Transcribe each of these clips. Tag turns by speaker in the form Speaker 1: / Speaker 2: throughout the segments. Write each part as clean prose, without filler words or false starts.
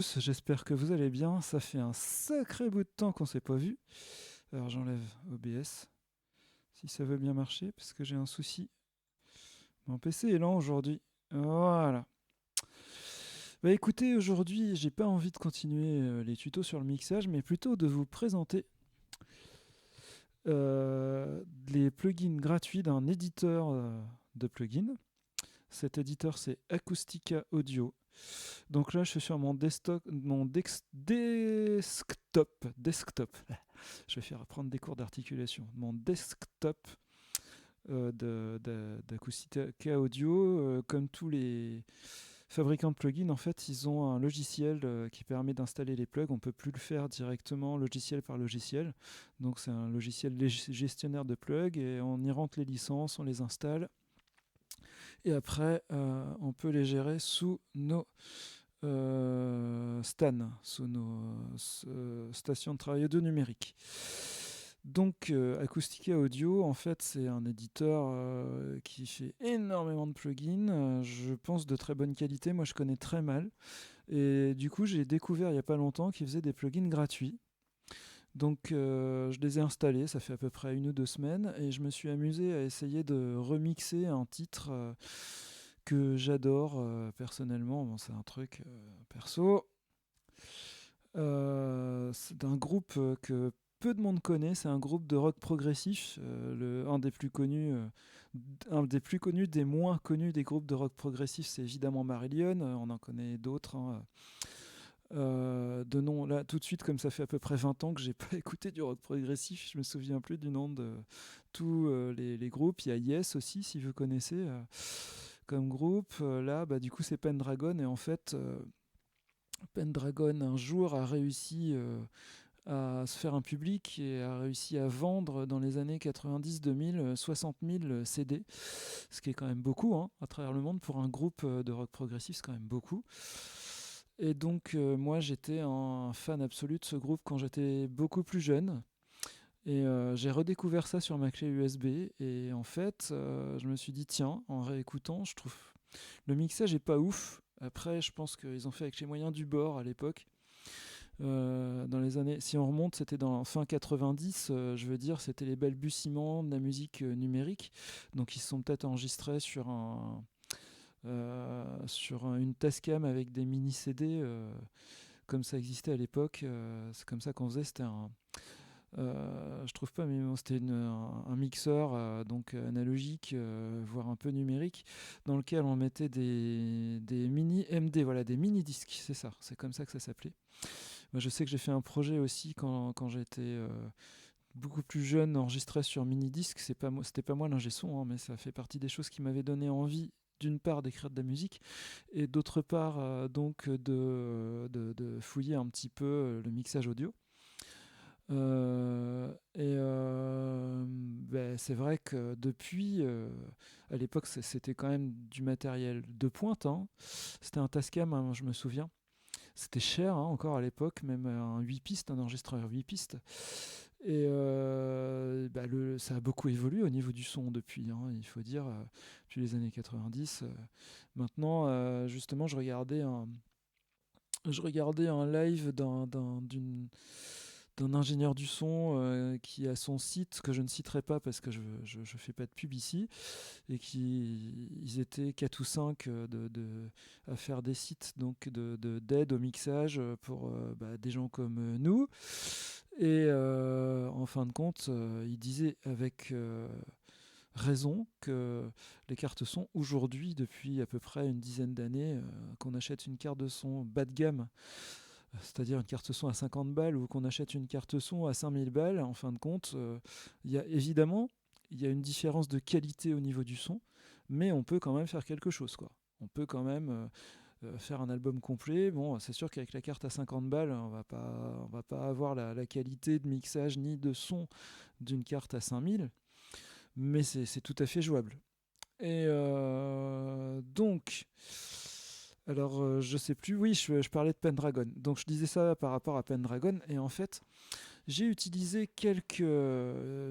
Speaker 1: J'espère que vous allez bien. Ça fait un sacré bout de temps qu'on s'est pas vu. Alors j'enlève OBS si ça veut bien marcher parce que j'ai un souci. Mon PC est lent aujourd'hui. Voilà. Bah écoutez, aujourd'hui, j'ai pas envie de continuer les tutos sur le mixage, mais plutôt de vous présenter les plugins gratuits d'un éditeur de plugins. Cet éditeur, c'est Acoustica Audio. Donc là, je suis sur mon desktop. Je vais faire prendre des cours d'articulation. Mon desktop d'Acoustica Audio, comme tous les fabricants de plugins, en fait, ils ont un logiciel qui permet d'installer les plugs. On ne peut plus le faire directement logiciel par logiciel. Donc c'est un logiciel gestionnaire de plugs et on y rentre les licences, on les installe. Et après, on peut les gérer sous nos Stan, sous nos stations de travail audio numérique. Donc Acoustica Audio, en fait, c'est un éditeur qui fait énormément de plugins, je pense de très bonne qualité, moi je connais très mal. Et du coup, j'ai découvert il n'y a pas longtemps qu'ils faisaient des plugins gratuits. Donc je les ai installés, ça fait à peu près 1 ou 2 semaines, et je me suis amusé à essayer de remixer un titre que j'adore personnellement. Bon, c'est un truc perso. C'est d'un groupe que peu de monde connaît. C'est un groupe de rock progressif, un des plus connus, des moins connus des groupes de rock progressif, c'est évidemment Marillion. On en connaît d'autres, hein. De nom là tout de suite, comme ça fait à peu près 20 ans que j'ai pas écouté du rock progressif, je me souviens plus du nom de tous les groupes. Il y a Yes aussi, si vous connaissez comme groupe. Là, bah, du coup, c'est Pendragon. Et en fait, Pendragon, un jour, a réussi à se faire un public et a réussi à vendre dans les années 90-2000 60 000 CD, ce qui est quand même beaucoup hein, à travers le monde. Pour un groupe de rock progressif, c'est quand même beaucoup. Et donc, moi, j'étais un fan absolu de ce groupe quand j'étais beaucoup plus jeune. Et j'ai redécouvert ça sur ma clé USB. Et en fait, je me suis dit, tiens, en réécoutant, je trouve le mixage est pas ouf. Après, je pense qu'ils ont fait avec les moyens du bord à l'époque. Dans les années, si on remonte, c'était dans fin 90, je veux dire, c'était les balbutiements de la musique numérique. Donc, ils se sont peut-être enregistrés sur une Tascam avec des mini CD, comme ça existait à l'époque. C'est comme ça qu'on faisait. C'était je trouve pas, mais bon, c'était un mixeur donc analogique, voire un peu numérique, dans lequel on mettait des mini MD, voilà, des mini disques, c'est ça, c'est comme ça que ça s'appelait. Moi, je sais que j'ai fait un projet aussi quand j'étais beaucoup plus jeune, enregistré sur mini disque. C'était pas moi l'ingé son, hein, mais ça fait partie des choses qui m'avaient donné envie. D'une part d'écrire de la musique et d'autre part donc de fouiller un petit peu le mixage audio. Ben, c'est vrai que depuis, à l'époque, c'était quand même du matériel de pointe, hein. C'était un Tascam, hein, je me souviens. C'était cher hein, encore à l'époque, même un 8 pistes, un enregistreur 8 pistes. Et bah, ça a beaucoup évolué au niveau du son depuis, hein, il faut dire, depuis les années 90. Maintenant, justement, je regardais un live d'un ingénieur du son qui a son site que je ne citerai pas parce que je ne fais pas de pub ici, et ils étaient 4 ou 5 à faire des sites donc d'aide au mixage pour bah, des gens comme nous. Et en fin de compte, il disait avec raison que les cartes son aujourd'hui, depuis à peu près une dizaine d'années, qu'on achète une carte de son bas de gamme, c'est-à-dire une carte son à 50 balles ou qu'on achète une carte son à 5000 balles, en fin de compte, évidemment, il y a une différence de qualité au niveau du son, mais on peut quand même faire quelque chose, quoi. On peut quand même faire un album complet. Bon, c'est sûr qu'avec la carte à 50 balles, on va pas avoir la qualité de mixage ni de son d'une carte à 5000, mais c'est tout à fait jouable. Et donc, alors je sais plus, oui, je parlais de Pendragon. Donc je disais ça par rapport à Pendragon, et en fait, j'ai utilisé quelques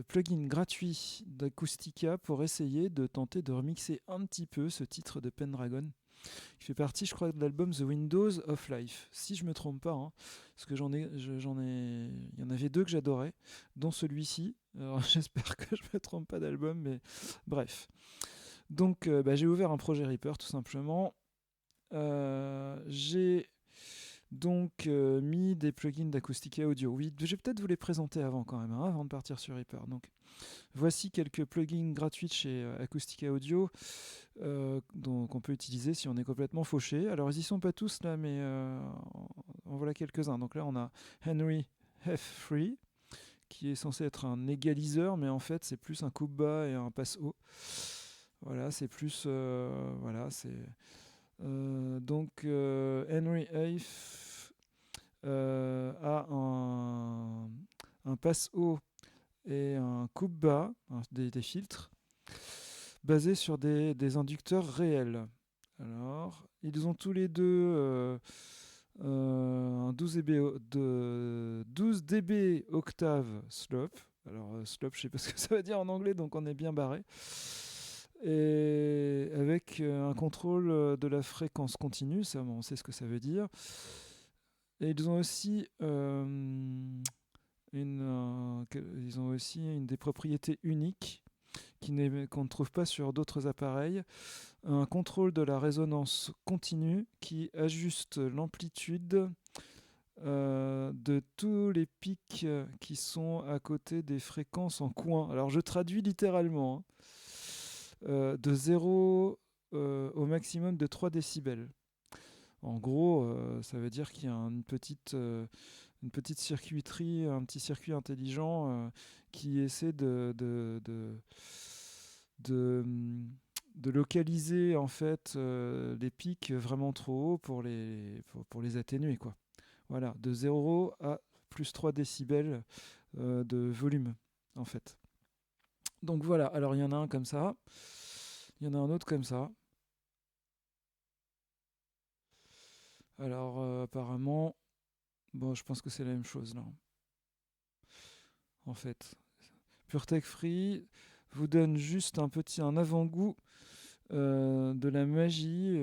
Speaker 1: plugins gratuits d'Acoustica pour essayer de tenter de remixer un petit peu ce titre de Pendragon. qui fait partie, je crois, de l'album The Windows of Life, si je me trompe pas, hein, parce que il y en avait deux que j'adorais, dont celui-ci. Alors, j'espère que je me trompe pas d'album, mais bref. Donc, j'ai ouvert un projet Reaper tout simplement. J'ai donc mis des plugins d'Acoustica Audio. Oui, je vais peut-être vous les présenter avant quand même, hein, avant de partir sur Reaper. Donc, voici quelques plugins gratuits chez Acoustica Audio qu'on peut utiliser si on est complètement fauché. Alors, ils y sont pas tous là, mais en voilà quelques-uns. Donc là, on a Henry F3 qui est censé être un égaliseur, mais en fait, c'est plus un coupe bas et un passe haut. Voilà, c'est plus voilà, c'est donc Henry F a un passe haut et un coupe bas, des filtres basés sur des inducteurs réels. Alors, ils ont tous les deux un 12 dB octave slope. Alors, slope, je sais pas ce que ça veut dire en anglais, donc on est bien barré. Et avec un contrôle de la fréquence continue, ça, on sait ce que ça veut dire. Et ils ont aussi ils ont aussi une des propriétés uniques qu'on ne trouve pas sur d'autres appareils, un contrôle de la résonance continue qui ajuste l'amplitude de tous les pics qui sont à côté des fréquences en coin. Alors je traduis littéralement, hein, de 0 au maximum de 3 décibels. En gros, ça veut dire qu'il y a une petite circuiterie, un petit circuit intelligent qui essaie de localiser en fait les pics vraiment trop hauts pour les atténuer, quoi. Voilà, de 0 à plus 3 décibels de volume en fait. Donc voilà, alors il y en a un comme ça, il y en a un autre comme ça. Alors apparemment, bon, je pense que c'est la même chose là. En fait, PureTech Free vous donne juste un avant-goût de la magie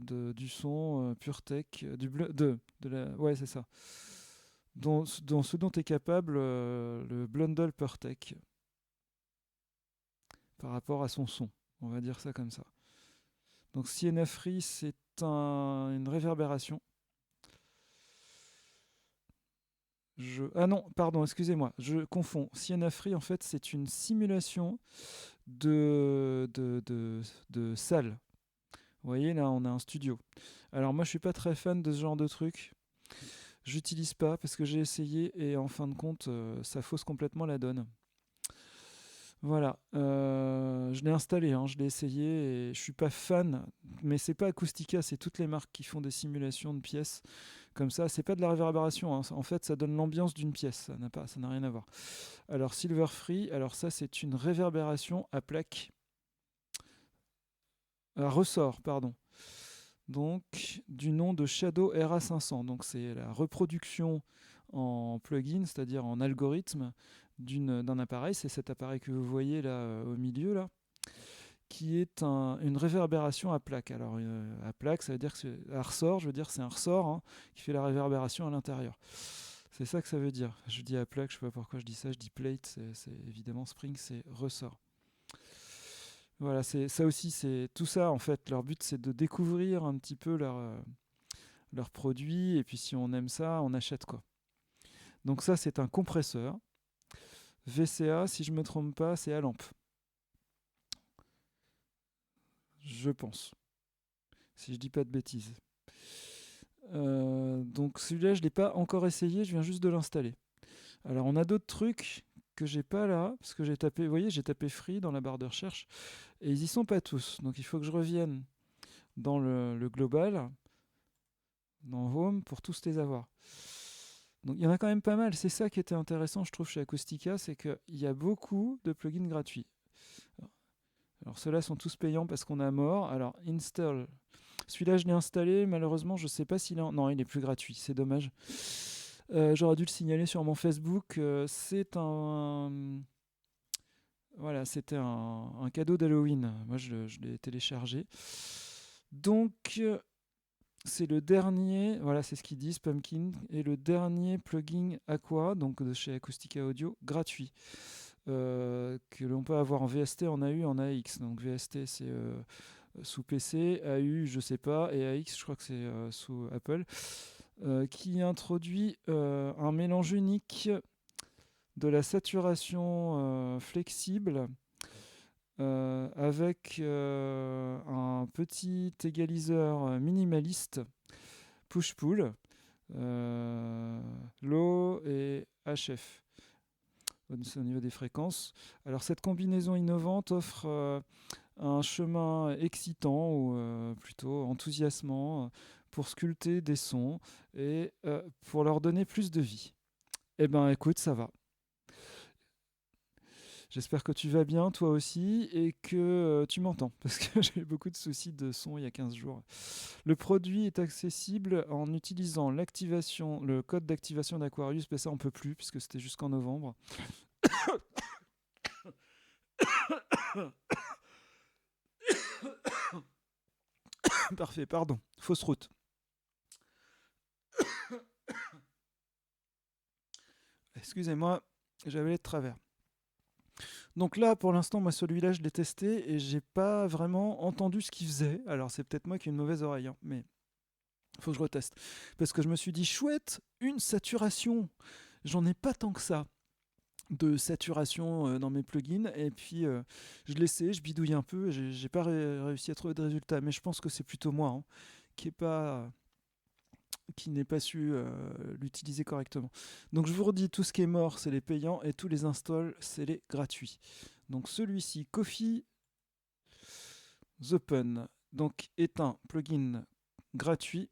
Speaker 1: du son PureTech, ouais, c'est ça. Dont ce dont est capable le Blundell PureTech par rapport à son son. On va dire ça comme ça. Donc Sienna Free, c'est une réverbération. Ah non, pardon, excusez-moi, je confonds. Sienna Free, en fait, c'est une simulation de salle. Vous voyez, là, on a un studio. Alors moi, je suis pas très fan de ce genre de truc. J'utilise pas parce que j'ai essayé et en fin de compte, ça fausse complètement la donne. Voilà, je l'ai installé, hein, je l'ai essayé et je suis pas fan, mais c'est pas Acoustica, c'est toutes les marques qui font des simulations de pièces comme ça. C'est pas de la réverbération, hein. En fait, ça donne l'ambiance d'une pièce, ça n'a rien à voir. Alors Silver Free, alors ça c'est une réverbération à plaque, à ressort, pardon. Donc du nom de Shadow RA500. Donc c'est la reproduction en plugin, c'est-à-dire en algorithme d'un appareil. C'est cet appareil que vous voyez là au milieu là, qui est une réverbération à plaque. Alors à plaque, ça veut dire que c'est à ressort. Je veux dire c'est un ressort, hein, qui fait la réverbération à l'intérieur. C'est ça que ça veut dire. Je dis à plaque, je sais pas pourquoi je dis ça. Je dis plate, c'est évidemment spring, c'est ressort. Voilà, c'est ça aussi, c'est tout ça en fait. Leur but, c'est de découvrir un petit peu leurs produits, et puis si on aime ça, on achète, quoi. Donc ça, c'est un compresseur. VCA, si je me trompe pas, c'est à lampe. Je pense. Si je dis pas de bêtises. Donc celui-là, je l'ai pas encore essayé, je viens juste de l'installer. Alors on a d'autres trucs que j'ai pas là, parce que j'ai tapé, vous voyez, j'ai tapé Free dans la barre de recherche, et ils y sont pas tous. Donc il faut que je revienne dans le global, dans Home, pour tous les avoir. Donc il y en a quand même pas mal. C'est ça qui était intéressant, je trouve, chez Acoustica, c'est qu'il y a beaucoup de plugins gratuits. Alors ceux-là sont tous payants parce qu'on a mort. Alors install. Celui-là, je l'ai installé. Malheureusement, je ne sais pas s'il est... Non, il est plus gratuit. C'est dommage. J'aurais dû le signaler sur mon Facebook. C'est un... Voilà, c'était un cadeau d'Halloween. Moi, je l'ai téléchargé. Donc, c'est le dernier, voilà, c'est ce qu'ils disent, Pumpkin, est le dernier plugin Aqua, donc de chez Acoustica Audio, gratuit, que l'on peut avoir en VST, en AU, en AX. Donc VST, c'est sous PC, AU, je sais pas, et AX, je crois que c'est sous Apple, qui introduit un mélange unique de la saturation flexible avec un petit égaliseur minimaliste push-pull, low et HF au niveau des fréquences. Alors cette combinaison innovante offre un chemin excitant ou plutôt enthousiasmant pour sculpter des sons et pour leur donner plus de vie. Eh ben écoute, ça va. J'espère que tu vas bien, toi aussi, et que tu m'entends, parce que j'ai eu beaucoup de soucis de son il y a 15 jours. Le produit est accessible en utilisant le code d'activation d'Aquarius, mais ça on peut plus, puisque c'était jusqu'en novembre. Parfait, pardon, fausse route. Excusez-moi, j'avais les de travers. Donc là, pour l'instant, moi, celui-là, je l'ai testé et j'ai pas vraiment entendu ce qu'il faisait. Alors, c'est peut-être moi qui ai une mauvaise oreille, hein, mais il faut que je reteste. Parce que je me suis dit, chouette, une saturation. J'en ai pas tant que ça de saturation dans mes plugins. Et puis, je l'essaie, je bidouille un peu. J'ai pas réussi à trouver de résultat. Mais je pense que c'est plutôt moi hein, qui n'ai pas su l'utiliser correctement. Donc je vous redis, tout ce qui est mort, c'est les payants, et tous les installs, c'est les gratuits. Donc celui-ci, Coffee Open, donc est un plugin gratuit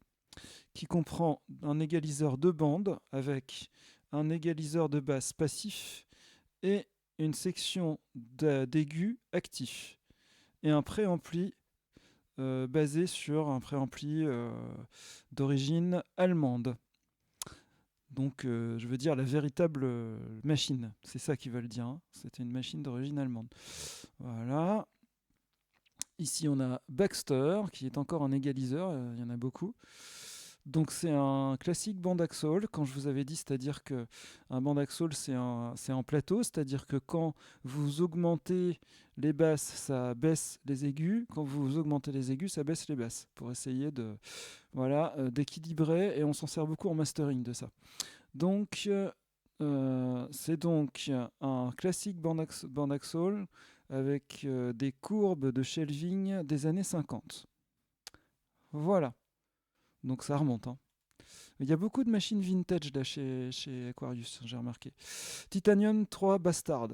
Speaker 1: qui comprend un égaliseur de bande avec un égaliseur de basse passif et une section d'aigus actif et un préampli basé sur un préampli d'origine allemande. Donc, je veux dire la véritable machine. C'est ça qu'ils veulent dire. Hein. C'était une machine d'origine allemande. Voilà. Ici, on a Baxter, qui est encore un égaliseur. Il y en a beaucoup. Donc, c'est un classique band Axol. Quand je vous avais dit, c'est-à-dire qu'un band Axol, c'est en plateau. C'est-à-dire que quand vous augmentez les basses, ça baisse les aigus. Quand vous augmentez les aigus, ça baisse les basses. Pour essayer d'équilibrer. Et on s'en sert beaucoup en mastering de ça. Donc, c'est donc un classique band Axol avec des courbes de shelving des années 50. Voilà. Donc ça remonte. Hein. Il y a beaucoup de machines vintage là chez Aquarius, j'ai remarqué. Titanium 3 Bastard.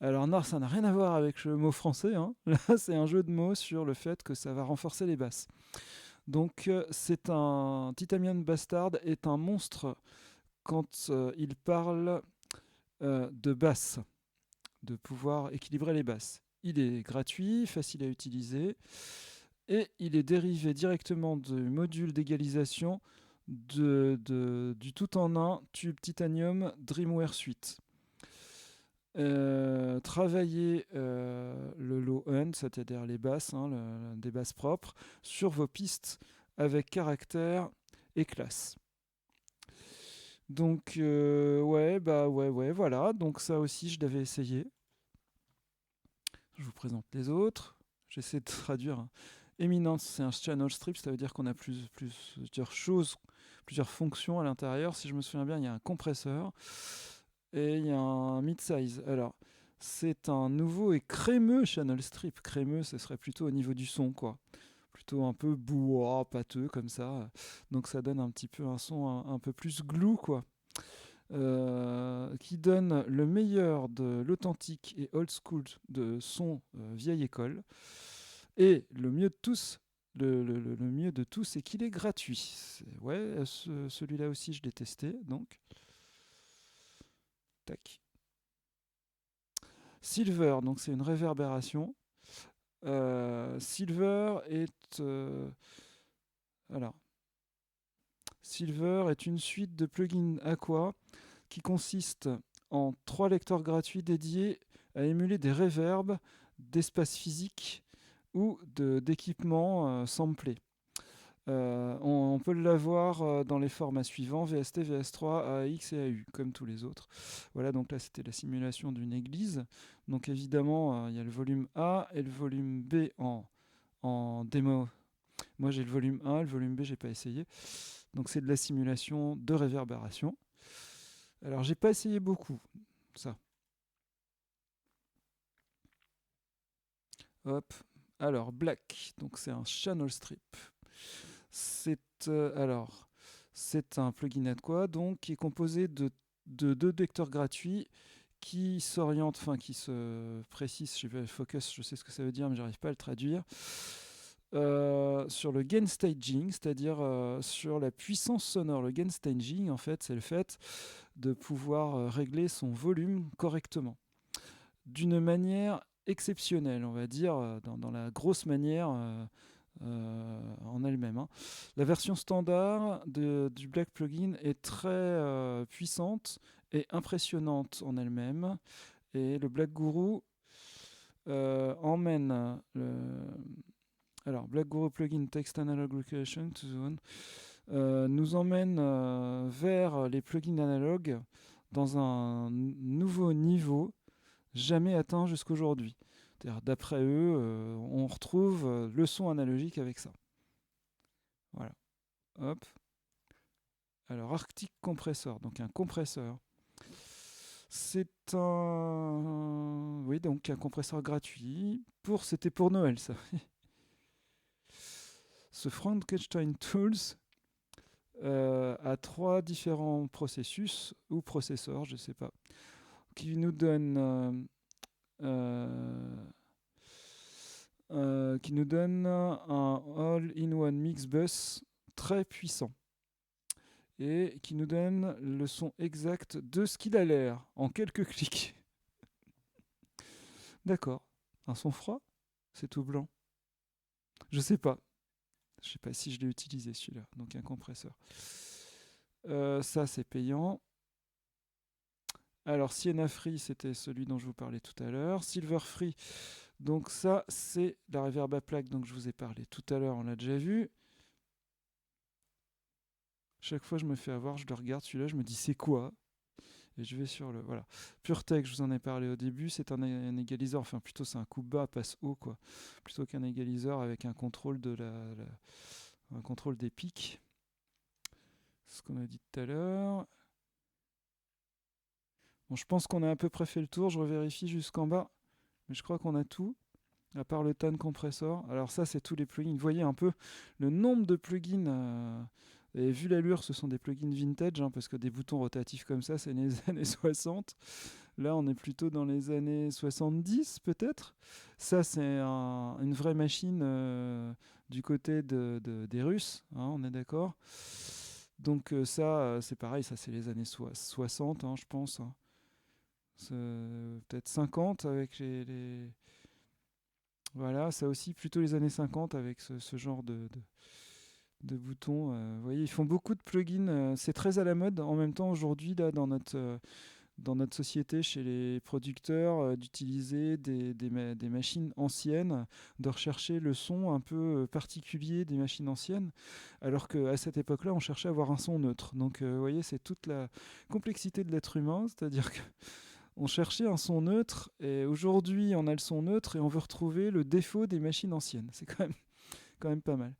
Speaker 1: Alors non, ça n'a rien à voir avec le mot français. Hein. Là, c'est un jeu de mots sur le fait que ça va renforcer les basses. Donc, Titanium Bastard est un monstre quand il parle de basse, de pouvoir équilibrer les basses. Il est gratuit, facile à utiliser, et il est dérivé directement du module d'égalisation du tout-en-un tube Titanium Dreamwear Suite. Travaillez le low end, c'est-à-dire les basses, des basses propres, sur vos pistes avec caractère et classe. Donc, ouais, voilà. Donc ça aussi, je l'avais essayé. Je vous présente les autres. J'essaie de traduire. Hein. Eminence, c'est un channel strip, ça veut dire qu'on a plusieurs choses, plusieurs fonctions à l'intérieur. Si je me souviens bien, il y a un compresseur et il y a un mid-size. Alors, c'est un nouveau et crémeux channel strip. Crémeux, ce serait plutôt au niveau du son, quoi. Plutôt un peu bois, pâteux comme ça. Donc ça donne un petit peu un son un peu plus glue, quoi. Qui donne le meilleur de l'authentique et old school de son vieille école. Et le mieux de tous, le mieux de tous, c'est qu'il est gratuit. Ouais, celui-là aussi, je l'ai testé. Donc, tac. Silver, donc c'est une réverbération. Silver est alors Silver est une suite de plugins Aqua qui consiste en 3 lecteurs gratuits dédiés à émuler des reverbs d'espace physique ou d'équipements samplés. On peut l'avoir dans les formats suivants, VST, VS3, AX et AU, comme tous les autres. Voilà, donc là c'était la simulation d'une église. Donc évidemment, il y a le volume A et le volume B en démo. Moi j'ai le volume A, le volume B j'ai pas essayé. Donc c'est de la simulation de réverbération. Alors j'ai pas essayé beaucoup, ça. Hop. Alors Black, donc c'est un channel strip. C'est c'est un plugin AdQuad donc qui est composé de deux vecteurs gratuits qui s'orientent, enfin qui se précisent, je vais focus, je sais ce que ça veut dire, mais j'arrive pas à le traduire, sur le gain staging, c'est-à-dire sur la puissance sonore. Le gain staging, en fait, c'est le fait de pouvoir régler son volume correctement, d'une manière exceptionnelle, on va dire, dans la grosse manière en elle-même. Hein. La version standard du Black Plugin est très puissante et impressionnante en elle-même. Et le Black Guru emmène alors, Black Guru Plugin Text Analog Recreation to Zone nous emmène vers les plugins analogues dans un nouveau niveau jamais atteint jusqu'aujourd'hui. D'après eux, on retrouve le son analogique avec ça. Voilà. Hop. Alors, Arctic Compressor, donc un compresseur. C'est oui, donc un compresseur gratuit. C'était pour Noël, ça. Ce Frankenstein Tools a 3 différents processus ou processeurs, je ne sais pas, qui nous donnent un all-in-one mix bus très puissant et qui nous donne le son exact de ce qu'il a l'air en quelques clics. D'accord. Un son froid? C'est tout blanc. Je sais pas. Je sais pas si je l'ai utilisé celui-là. Donc un compresseur. Ça c'est payant. Alors Sienna Free, c'était celui dont je vous parlais tout à l'heure. Silver Free, donc ça c'est la reverb à plaque dont je vous ai parlé tout à l'heure, on l'a déjà vu. Chaque fois je me fais avoir, je le regarde celui-là, je me dis c'est quoi? Et je vais sur le... Voilà. PureTech, je vous en ai parlé au début, c'est un égaliseur, enfin plutôt c'est un coup bas, passe haut, quoi. Plutôt qu'un égaliseur avec un contrôle, un contrôle des pics. C'est ce qu'on a dit tout à l'heure. Bon, je pense qu'on a à peu près fait le tour, je revérifie jusqu'en bas. Mais je crois qu'on a tout, à part le TAN compressor. Alors ça, c'est tous les plugins. Vous voyez un peu le nombre de plugins... Et vu l'allure, ce sont des plugins vintage, hein, parce que des boutons rotatifs comme ça, c'est les années 60. Là, on est plutôt dans les années 70, peut-être. Ça, c'est une vraie machine du côté des Russes, hein, on est d'accord. Donc ça, c'est pareil, ça c'est les années 60, hein, je pense. Hein. Peut-être 50 avec Voilà, ça aussi, plutôt les années 50 avec ce genre de boutons. Vous voyez, ils font beaucoup de plugins. C'est très à la mode en même temps aujourd'hui là dans notre société, chez les producteurs, d'utiliser des machines anciennes, de rechercher le son un peu particulier des machines anciennes, alors qu'à cette époque-là, on cherchait à avoir un son neutre. Donc, vous voyez, c'est toute la complexité de l'être humain, c'est-à-dire qu'on cherchait un son neutre, et aujourd'hui, on a le son neutre, et on veut retrouver le défaut des machines anciennes. C'est quand même pas mal.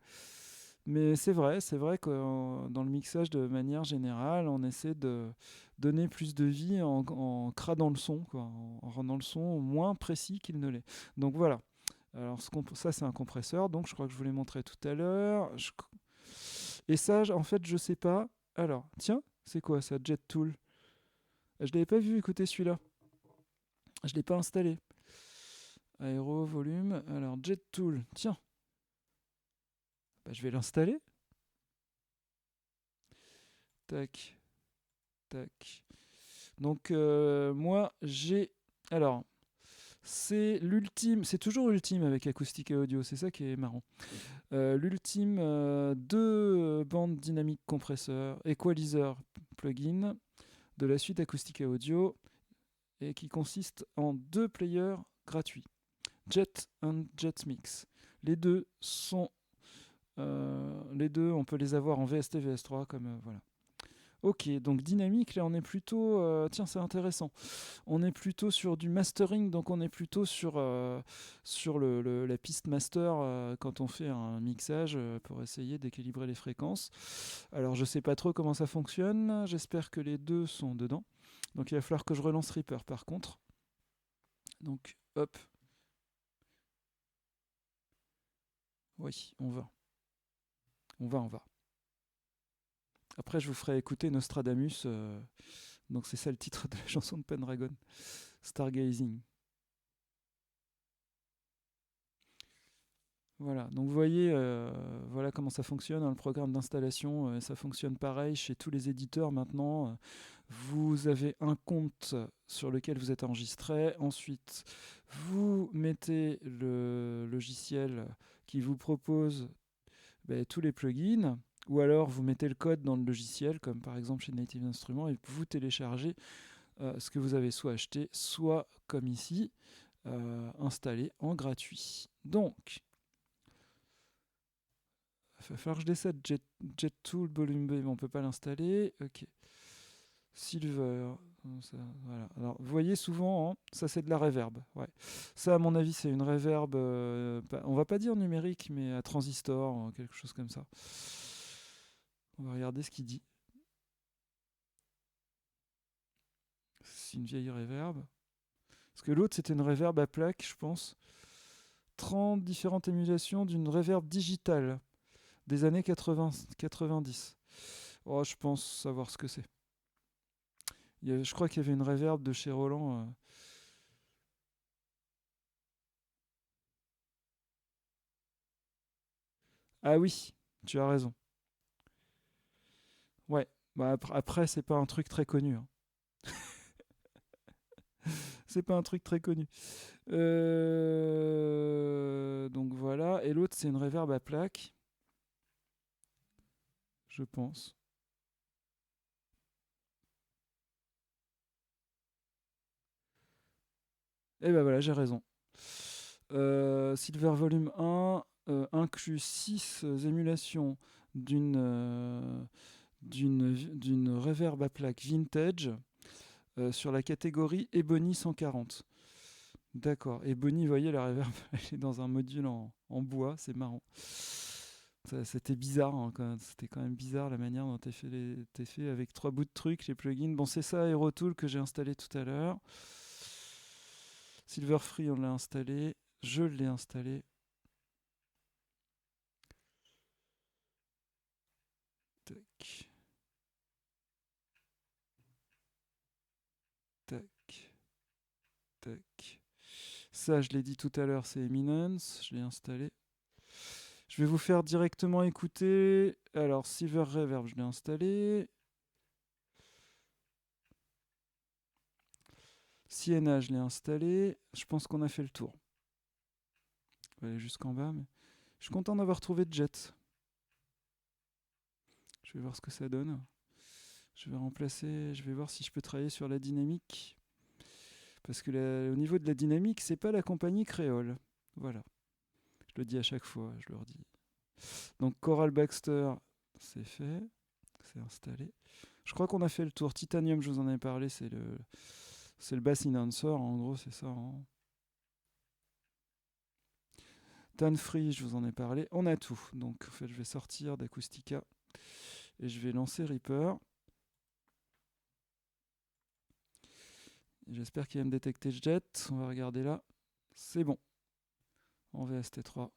Speaker 1: Mais c'est vrai que dans le mixage de manière générale, on essaie de donner plus de vie en cradant le son, quoi, en rendant le son moins précis qu'il ne l'est. Donc voilà. Alors ça c'est un compresseur, donc je crois que je vous l'ai montré tout à l'heure. Et ça, en fait, je sais pas. Alors, tiens, c'est quoi ça, Jet Tool? Je l'avais pas vu, écoutez celui-là. Je l'ai pas installé. Aéro, volume. Alors, Jet Tool, tiens. Bah, je vais l'installer. Tac, tac. Donc moi j'ai... Alors, c'est l'ultime, c'est toujours l'ultime avec Acoustica Audio, c'est ça qui est marrant. L'ultime deux bandes dynamiques compresseur, equalizer plugin de la suite Acoustica Audio et qui consiste en 2 players gratuits, Jet and Jet Mix. Les deux sont... les deux, on peut les avoir en VST, VS3, comme voilà. Ok, donc dynamique, là on est plutôt... tiens, c'est intéressant. On est plutôt sur du mastering, donc on est plutôt sur la piste master quand on fait un mixage pour essayer d'équilibrer les fréquences. Alors je sais pas trop comment ça fonctionne, j'espère que les deux sont dedans. Donc il va falloir que je relance Reaper par contre. Donc hop, oui, on va. On va. Après je vous ferai écouter Nostradamus, donc c'est ça le titre de la chanson de Pendragon, Stargazing. Voilà, donc vous voyez, voilà comment ça fonctionne, hein, le programme d'installation. Ça fonctionne pareil chez tous les éditeurs maintenant. Vous avez un compte sur lequel vous êtes enregistré. Ensuite, vous mettez le logiciel qui vous propose tous les plugins. Ou alors vous mettez le code dans le logiciel, comme par exemple chez Native Instruments, et vous téléchargez ce que vous avez soit acheté, soit comme ici, installé en gratuit. Donc, il va falloir que je décède JetTool Volume B, mais on ne peut pas l'installer. Ok. Silver. Ça, voilà. Alors, vous voyez souvent, hein, ça c'est de la reverb. Ouais. Ça, à mon avis, c'est une reverb, on va pas dire numérique, mais à transistor, quelque chose comme ça. On va regarder ce qu'il dit. C'est une vieille reverb. Parce que l'autre, c'était une reverb à plaque, je pense. 30 différentes émulations d'une reverb digitale des années 80-90. Oh, je pense savoir ce que c'est. Je crois qu'il y avait une reverb de chez Roland. Ah oui, tu as raison. Ouais. Bah après, c'est pas un truc très connu, hein. C'est pas un truc très connu. Donc voilà. Et l'autre, c'est une reverb à plaque, je pense. Et ben voilà, j'ai raison. Silver Volume 1 inclut 6 émulations d'une reverb à plaque vintage sur la catégorie Ebony 140. D'accord. Ebony, vous voyez, la reverb, elle est dans un module en bois, c'est marrant. C'était bizarre, hein, c'était quand même bizarre la manière dont t'es fait avec 3 bouts de trucs, les plugins. Bon, c'est ça, AeroTool, que j'ai installé tout à l'heure. Silverfree, on l'a installé. Je l'ai installé. Tac. Tac. Tac. Ça, je l'ai dit tout à l'heure, c'est Eminence. Je l'ai installé. Je vais vous faire directement écouter. Alors, Silver Reverb, je l'ai installé. Sienna, je l'ai installé. Je pense qu'on a fait le tour. On va aller jusqu'en bas. Mais... je suis content d'avoir trouvé Jet. Je vais voir ce que ça donne. Je vais remplacer. Je vais voir si je peux travailler sur la dynamique. Parce que au niveau de la dynamique, c'est pas la compagnie créole. Voilà. Je le dis à chaque fois, je le redis. Donc Coral Baxter, c'est fait. C'est installé. Je crois qu'on a fait le tour. Titanium, je vous en ai parlé, c'est le bass enhancer, en gros, c'est ça. Hein. Tan Free, je vous en ai parlé. On a tout. Donc, en fait, je vais sortir d'Acoustica et je vais lancer Reaper. J'espère qu'il va me détecter Jet. On va regarder là. C'est bon. En VST3.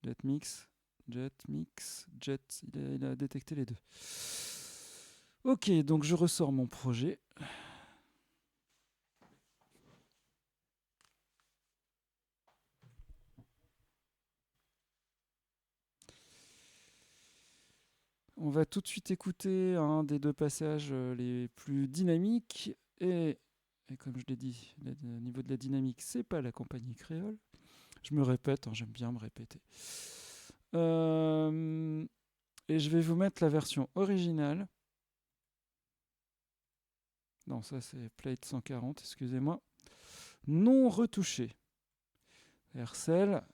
Speaker 1: Jet Mix. Jet Mix. Jet. Il a détecté les deux. Ok, donc je ressors mon projet. On va tout de suite écouter un des deux passages les plus dynamiques. Et comme je l'ai dit, au niveau de la dynamique, c'est pas la compagnie créole. Je me répète, hein, j'aime bien me répéter. Et je vais vous mettre la version originale. Non, ça c'est Plate 140, excusez-moi. Non retouché. Hercel,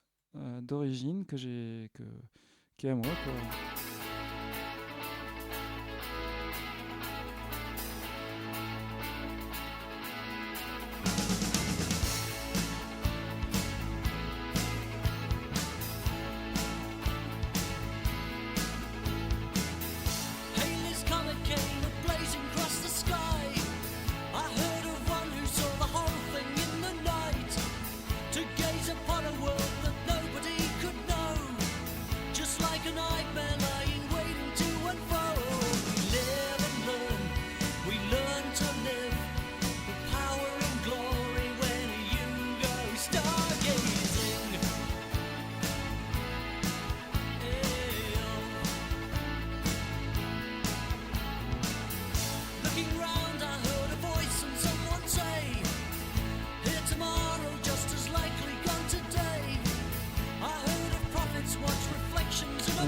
Speaker 1: d'origine qui est à moi, quoi.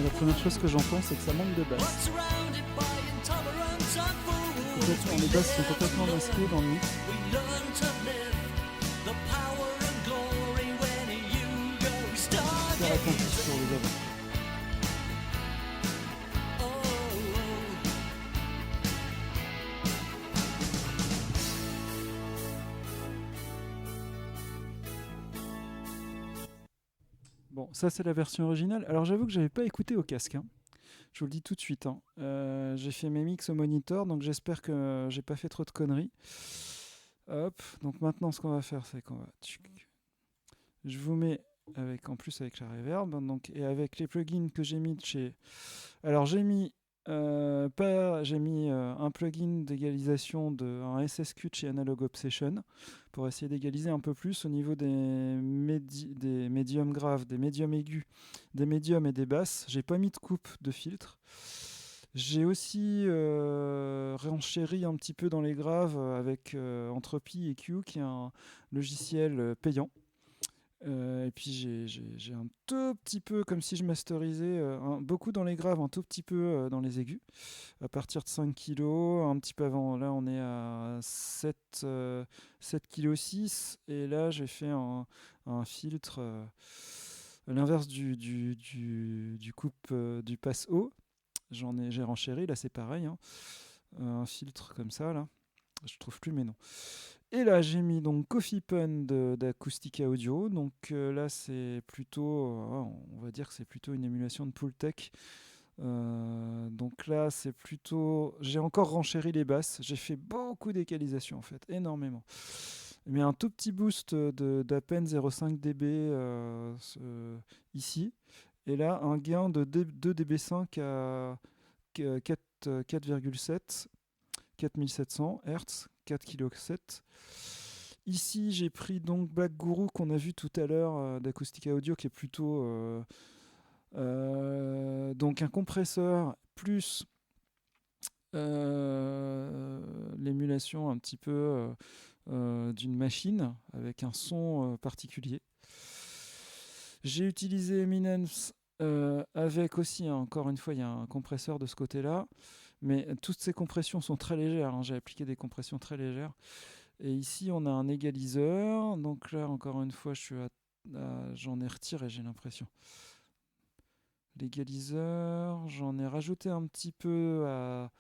Speaker 1: La première chose que j'entends, c'est que ça manque de basse. Les basses sont complètement masquées dans le mix. Faire attentif sur les avant. Bon, ça c'est la version originale. Alors j'avoue que j'avais pas écouté au casque. Je vous le dis tout de suite. J'ai fait mes mix au monitor, donc j'espère que j'ai pas fait trop de conneries. Hop, donc maintenant ce qu'on va faire, c'est qu'on va... Je vous mets en plus avec la reverb, donc, et avec les plugins que j'ai mis de chez... Alors j'ai mis un plugin d'égalisation un SSQ de chez Analog Obsession pour essayer d'égaliser un peu plus au niveau des médiums graves, des médiums aigus, des médiums et des basses. J'ai pas mis de coupe de filtre. J'ai aussi renchéri un petit peu dans les graves avec Entropy EQ, qui est un logiciel payant. Et puis j'ai un tout petit peu, comme si je masterisais, beaucoup dans les graves, un tout petit peu dans les aigus, à partir de 5 kg, un petit peu avant, là on est à 7,6 kg, et là j'ai fait un filtre à l'inverse du coupe du passe haut, j'ai renchéri, là c'est pareil, un filtre comme ça, là, je trouve plus mes noms. Et là, j'ai mis donc Coffee Pun d'Acoustica Audio. Donc là, c'est plutôt, on va dire que c'est plutôt une émulation de Pultec. Donc là, c'est plutôt... J'ai encore renchéri les basses. J'ai fait beaucoup d'équalisation, en fait, énormément. Mais un tout petit boost d'à peine 0,5 dB ici. Et là, un gain de 2 dB5 à 4,7, 4700 Hz. 4,7 kg. Ici, j'ai pris donc Black Guru qu'on a vu tout à l'heure d'Acoustica Audio, qui est plutôt donc un compresseur plus l'émulation un petit peu d'une machine avec un son particulier. J'ai utilisé Eminence avec aussi, encore une fois, il y a un compresseur de ce côté-là. Mais toutes ces compressions sont très légères. J'ai appliqué des compressions très légères. Et ici, on a un égaliseur. Donc là, encore une fois, j'en ai retiré, j'ai l'impression. L'égaliseur, j'en ai rajouté un petit peu à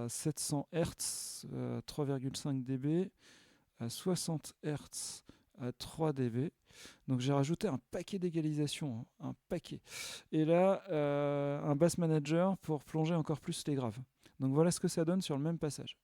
Speaker 1: 700 Hz, 3,5 dB, à 60 Hz, à 3 dB. Donc j'ai rajouté un paquet d'égalisation, un paquet. Et là, un bass manager pour plonger encore plus les graves. Donc voilà ce que ça donne sur le même passage.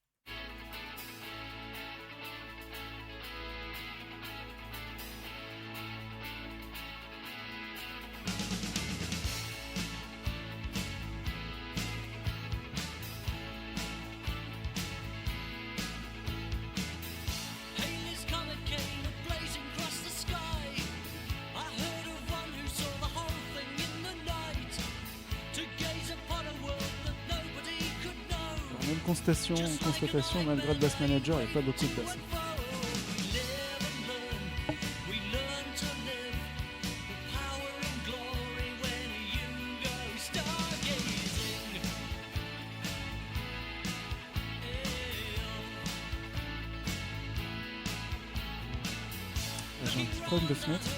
Speaker 1: Constatation, malgré le bass manager, il n'y a pas beaucoup de bass. J'ai un petit problème de fenêtre.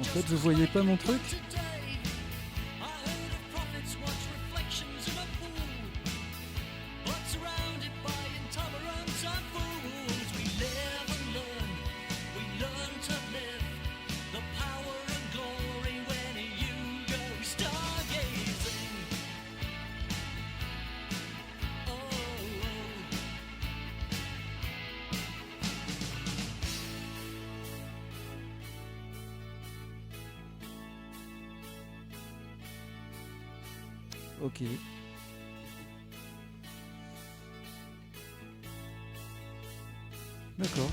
Speaker 1: En fait, vous voyez pas mon truc? Ok. D'accord.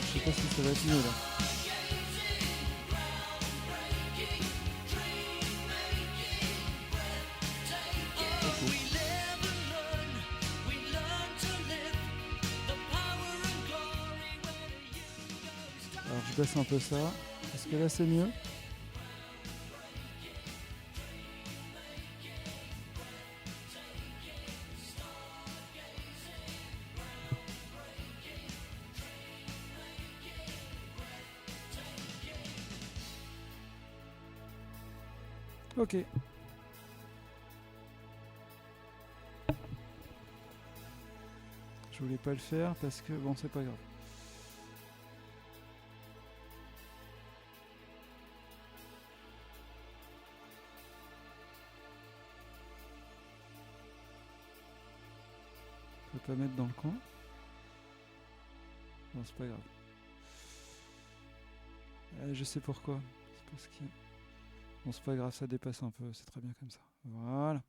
Speaker 1: Je sais pas si ça va être mieux là. Alors je baisse un peu ça. Est-ce que là c'est mieux? Ok. Je voulais pas le faire parce que bon, c'est pas grave. Je peux pas mettre dans le coin. Non, c'est pas grave. Je sais pourquoi. C'est parce que... Bon, c'est pas grave, ça dépasse un peu, c'est très bien comme ça. Voilà.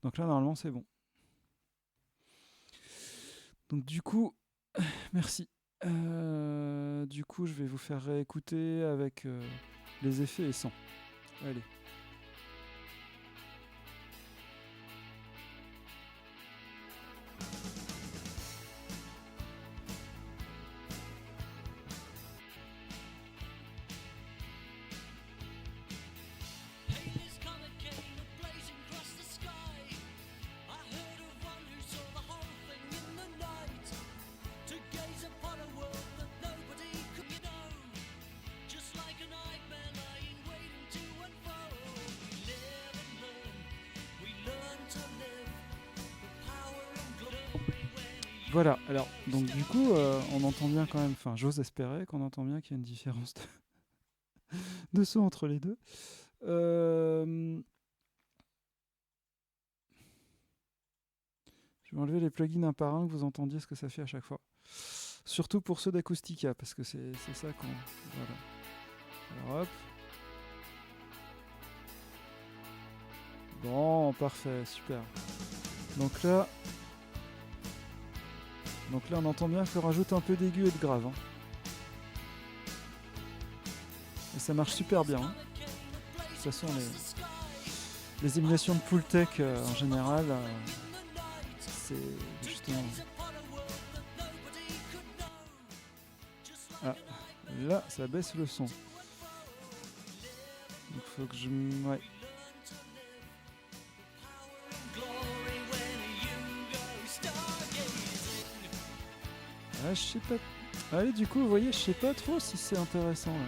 Speaker 1: Donc là, normalement, c'est bon. Donc du coup, merci. Du coup, je vais vous faire réécouter avec les effets et sans. Allez. Voilà, alors, donc du coup, on entend bien quand même, enfin, j'ose espérer qu'on entend bien qu'il y a une différence de son entre les deux. Je vais enlever les plugins un par un, que vous entendiez ce que ça fait à chaque fois. Surtout pour ceux d'Acoustica, parce que c'est ça qu'on... Voilà. Alors hop. Bon, parfait, super. Donc là, on entend bien qu'on rajoute un peu d'aigu et de grave. Hein. Et ça marche super bien. Hein. De toute façon, les émulations de Pultec, en général, c'est justement... Ah, là, ça baisse le son. Donc faut que je... Ouais. Ah, je sais pas... Allez, du coup, vous voyez, je sais pas trop si c'est intéressant, là.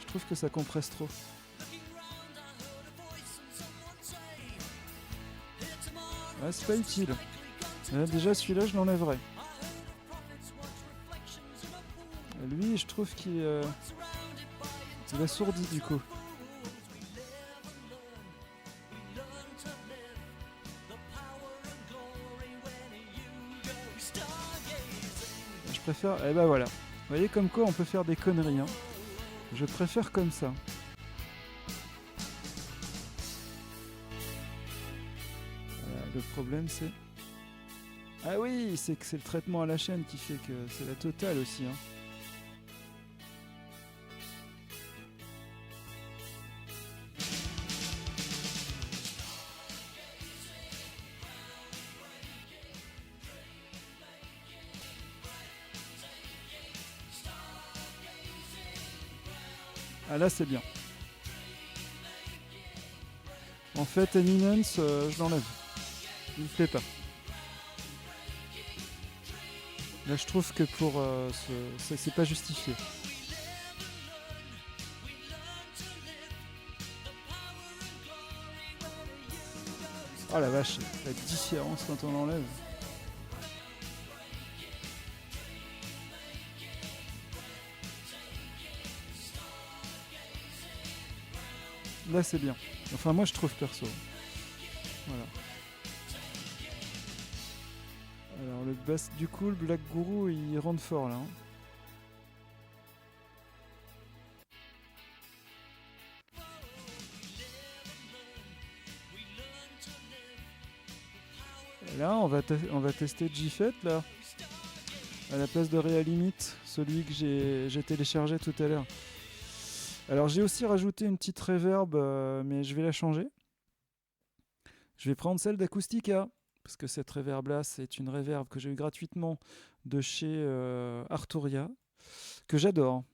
Speaker 1: Je trouve que ça compresse trop. Ah, c'est pas utile. Là, déjà, celui-là, je l'enlèverai. Lui, je trouve qu'il assourdit, du coup. Je préfère... Eh ben voilà. Vous voyez comme quoi on peut faire des conneries, hein. Je préfère comme ça. Le problème c'est... Ah oui, c'est que c'est le traitement à la chaîne qui fait que c'est la totale aussi. Hein. Ah là c'est bien. En fait, Eminence, je l'enlève. Il me plaît pas. Là, je trouve que pour c'est pas justifié. Oh la vache, la différence quand on l'enlève. Là, c'est bien. Enfin, moi, je trouve perso. Voilà. Alors, le bass, du coup, le Black Guru, il rentre fort là. Hein. Et là, on va tester G-Fet là, à la place de Realimit, celui que j'ai téléchargé tout à l'heure. Alors, j'ai aussi rajouté une petite reverb, mais je vais la changer. Je vais prendre celle d'Acoustica, parce que cette reverb-là, c'est une reverb que j'ai eu gratuitement de chez Arturia, que j'adore.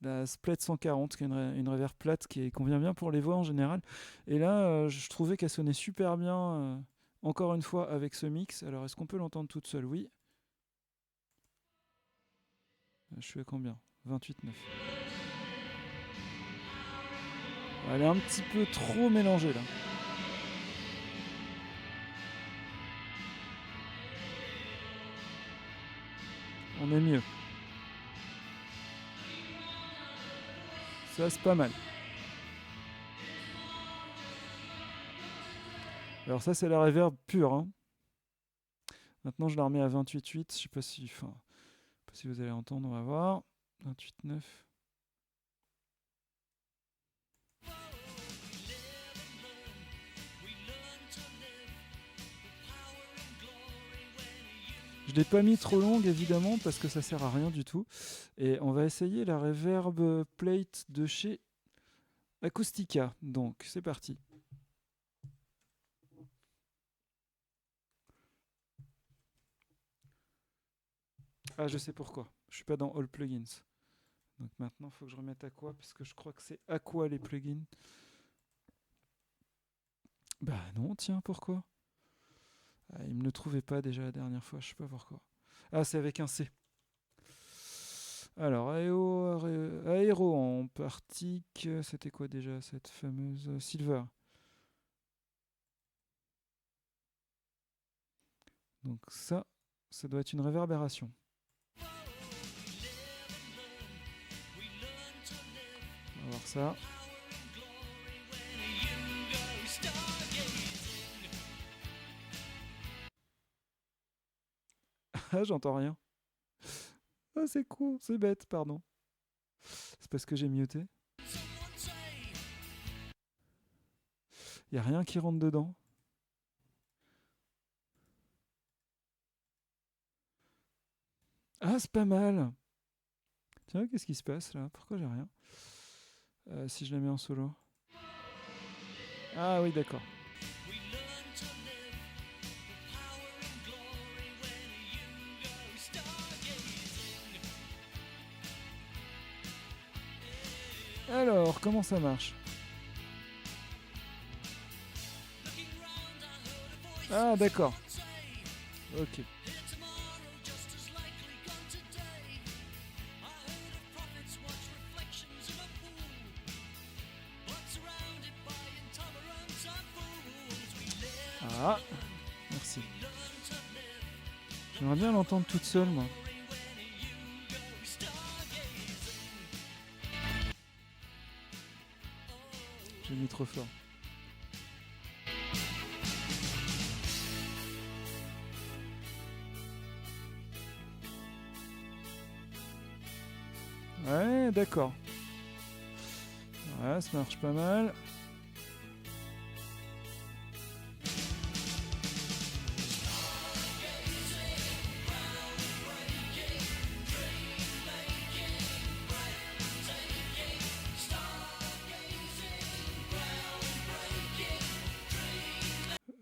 Speaker 1: La Split 140, qui est une reverb plate qui convient bien pour les voix en général. Et là, je trouvais qu'elle sonnait super bien, encore une fois, avec ce mix. Alors, est-ce qu'on peut l'entendre toute seule? Oui. Je suis à combien? 28,9. Elle est un petit peu trop mélangée là. On est mieux. Ça, c'est pas mal. Alors ça, c'est la reverb pure. Hein. Maintenant, je la remets à 28,8. Je sais pas si vous allez entendre, on va voir. 28,9. Je l'ai pas mis trop longue évidemment parce que ça sert à rien du tout. Et on va essayer la reverb plate de chez Acoustica. Donc c'est parti. Ah, je sais pourquoi. Je suis pas dans All Plugins. Donc maintenant, il faut que je remette Aqua parce que je crois que c'est Aqua les plugins. Bah non, tiens, pourquoi? Ah, il me le trouvait pas déjà la dernière fois, je sais pas pourquoi. Ah, c'est avec un C. Alors, Aéro en Partic, c'était quoi déjà cette fameuse Silver? Donc ça doit être une réverbération. On va voir ça. Ah, j'entends rien. Ah, c'est con, c'est bête, pardon. C'est parce que j'ai muté. Y a rien qui rentre dedans. Ah, c'est pas mal. Tiens, qu'est-ce qui se passe là? Pourquoi j'ai rien? Si je la mets en solo. Ah oui, d'accord. Alors, comment ça marche? Ah, d'accord. Ok. Ah, merci. J'aimerais bien l'entendre toute seule, moi. J'ai mis trop fort. Ouais, d'accord. Ouais, ça marche pas mal.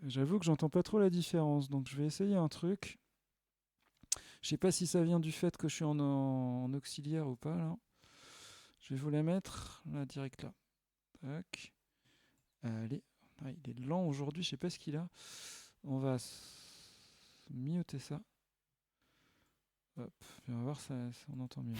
Speaker 1: J'avoue que j'entends pas trop la différence, donc je vais essayer un truc. Je sais pas si ça vient du fait que je suis en auxiliaire ou pas là. Je vais vous la mettre là, direct là. Tac. Allez. Ah, il est lent aujourd'hui, je sais pas ce qu'il a. On va muter ça. Hop. Et on va voir ça on entend mieux.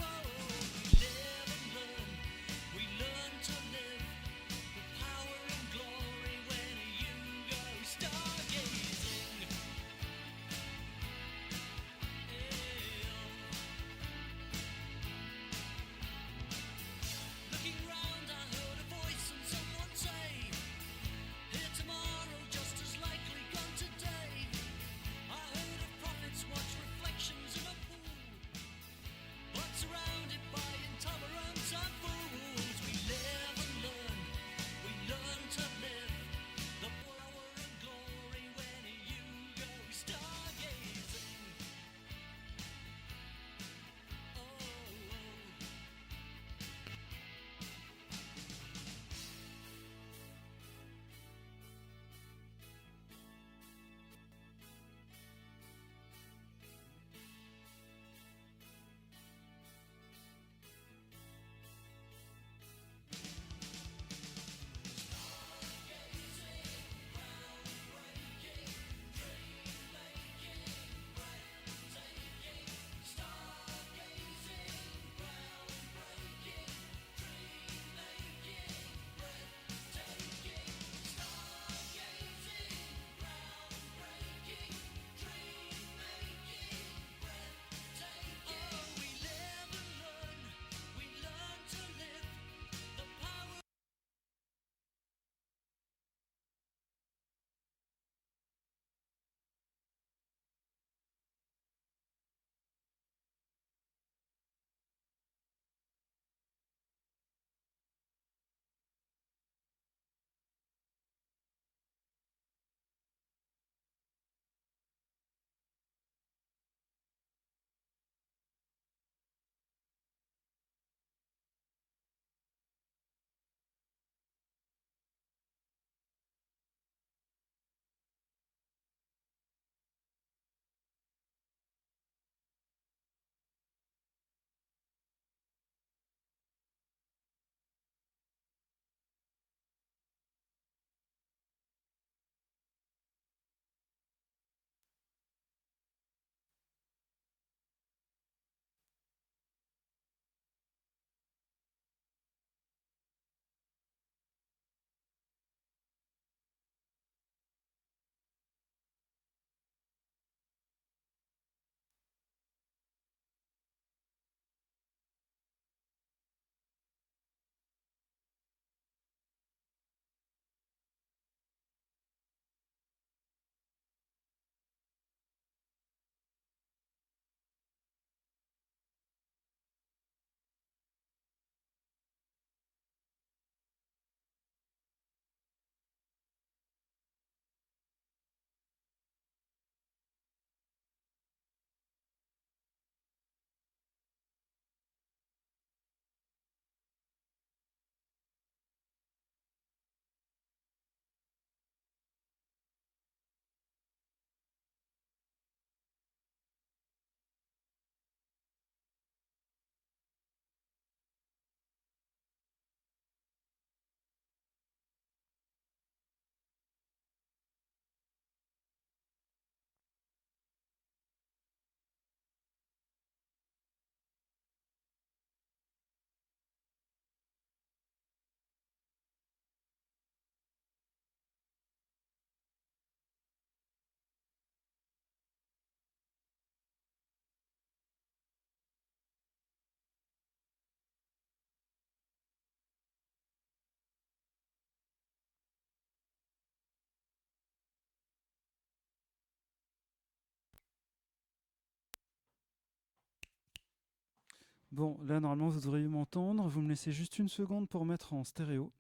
Speaker 1: Bon, là, normalement, vous devriez m'entendre. Vous me laissez juste une seconde pour mettre en stéréo.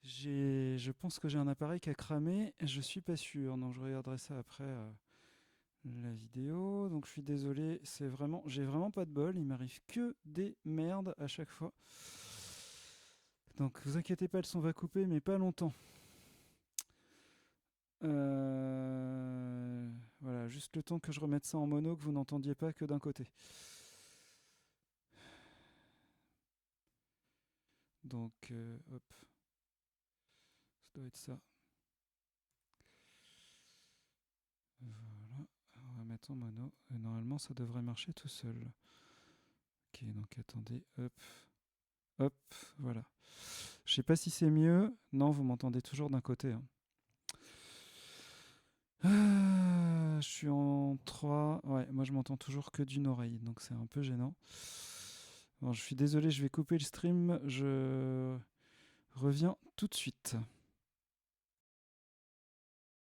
Speaker 1: Je pense que j'ai un appareil qui a cramé. Je suis pas sûr. Donc, je regarderai ça après la vidéo. Donc, je suis désolé. J'ai vraiment pas de bol. Il m'arrive que des merdes à chaque fois. Donc, vous inquiétez pas, le son va couper, mais pas longtemps. Voilà, juste le temps que je remette ça en mono, que vous n'entendiez pas que d'un côté. Donc, hop, ça doit être ça. Voilà, on va mettre en mono. Et normalement, ça devrait marcher tout seul. Ok, donc attendez, hop, hop, voilà. Je sais pas si c'est mieux. Non, vous m'entendez toujours d'un côté. Hein. Je suis en 3. Ouais, moi je m'entends toujours que d'une oreille, donc c'est un peu gênant. Bon, je suis désolé, je vais couper le stream. Je reviens tout de suite.